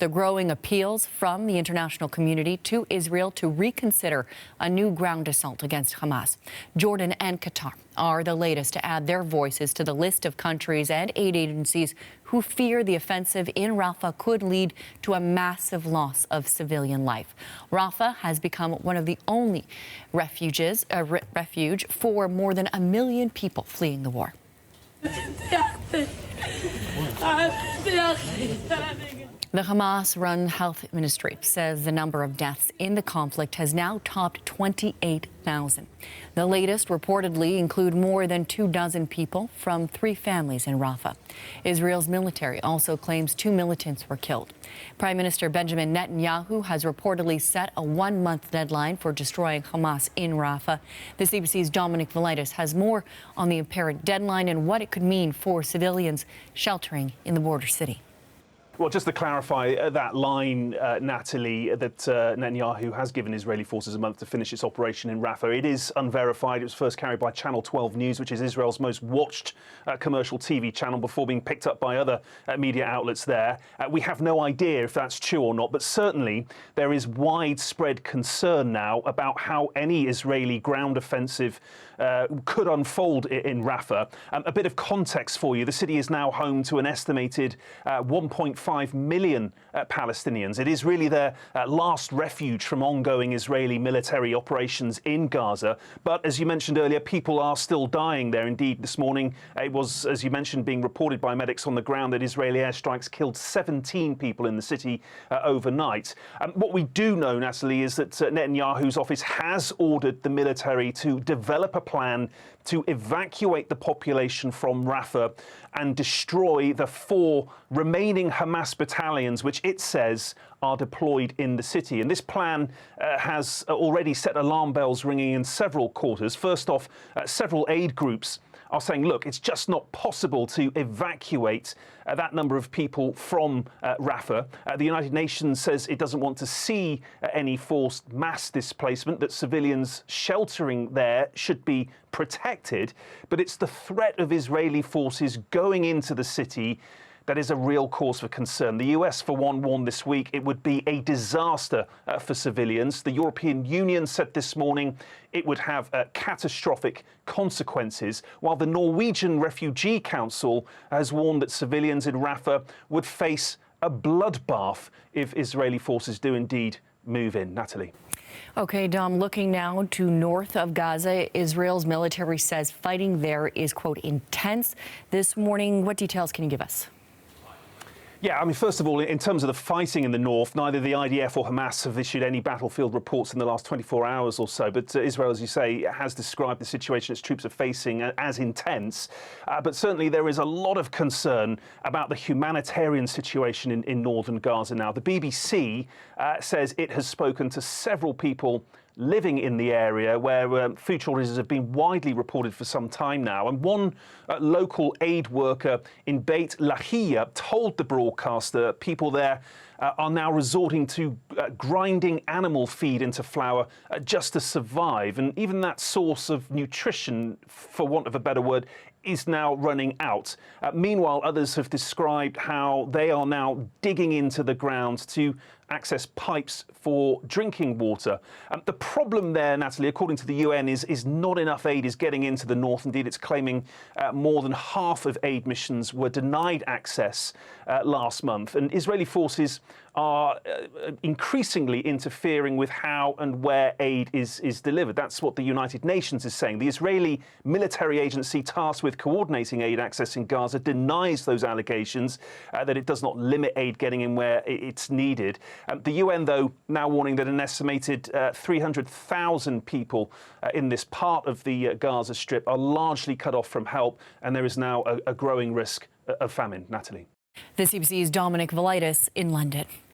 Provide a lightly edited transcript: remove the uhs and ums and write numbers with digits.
The growing appeals from the international community to Israel to reconsider a new ground assault against Hamas. Jordan and Qatar are the latest to add their voices to the list of countries and aid agencies who fear the offensive in Rafah could lead to a massive loss of civilian life. Rafah has become one of the only refuge for more than 1 million people fleeing the war. The Hamas-run health ministry says the number of deaths in the conflict has now topped 28,000. The latest reportedly include more than 24 people from 3 families in Rafah. Israel's military also claims 2 militants were killed. Prime Minister Benjamin Netanyahu has reportedly set a 1-month deadline for destroying Hamas in Rafah. The CBC's Dominic Velitis has more on the apparent deadline and what it could mean for civilians sheltering in the border city. Well, just to clarify that line, Natalie, that Netanyahu has given Israeli forces a month to finish its operation in Rafah. It is unverified. It was first carried by Channel 12 News, which is Israel's most watched commercial TV channel, before being picked up by other media outlets there. We have no idea if that's true or not, but certainly there is widespread concern now about how any Israeli ground offensive could unfold in Rafah. A bit of context for you. The city is now home to an estimated 1.5 million Palestinians. It is really their last refuge from ongoing Israeli military operations in Gaza. But as you mentioned earlier, people are still dying there. Indeed, this morning it was, as you mentioned, being reported by medics on the ground that Israeli airstrikes killed 17 people in the city overnight. What we do know, Natalie, is that Netanyahu's office has ordered the military to develop a plan to evacuate the population from Rafah and destroy the 4 remaining Hamas battalions, which it says are deployed in the city. And this plan has already set alarm bells ringing in several quarters. First off, several aid groups are saying, look, it's just not possible to evacuate that number of people from Rafah. The United Nations says it doesn't want to see any forced mass displacement, that civilians sheltering there should be protected. But it's the threat of Israeli forces going into the city that is a real cause for concern. The US, for one, warned this week it would be a disaster for civilians. The European Union said this morning it would have catastrophic consequences, while the Norwegian Refugee Council has warned that civilians in Rafah would face a bloodbath if Israeli forces do indeed move in. Natalie. OK, Dom, looking now to north of Gaza, Israel's military says fighting there is, quote, intense. This morning, what details can you give us? Yeah, I mean, first of all, in terms of the fighting in the north, neither the IDF or Hamas have issued any battlefield reports in the last 24 hours or so. But Israel, as you say, has described the situation its troops are facing as intense. But certainly there is a lot of concern about the humanitarian situation in northern Gaza now. The BBC says it has spoken to several people living in the area where food shortages have been widely reported for some time now. And one local aid worker in Beit Lahia told the broadcaster people there are now resorting to grinding animal feed into flour just to survive. And even that source of nutrition, for want of a better word, is now running out. Meanwhile, others have described how they are now digging into the ground to access pipes for drinking water. The problem there, Natalie, according to the UN, is not enough aid is getting into the north. Indeed, it's claiming more than half of aid missions were denied access last month. And Israeli forces are increasingly interfering with how and where aid is delivered. That's what the United Nations is saying. The Israeli military agency tasked with coordinating aid access in Gaza denies those allegations, that it does not limit aid getting in where it's needed. The UN, though, now warning that an estimated 300,000 people in this part of the Gaza Strip are largely cut off from help, and there is now a growing risk of famine. Natalie. The CBC's Dominic Velitis in London.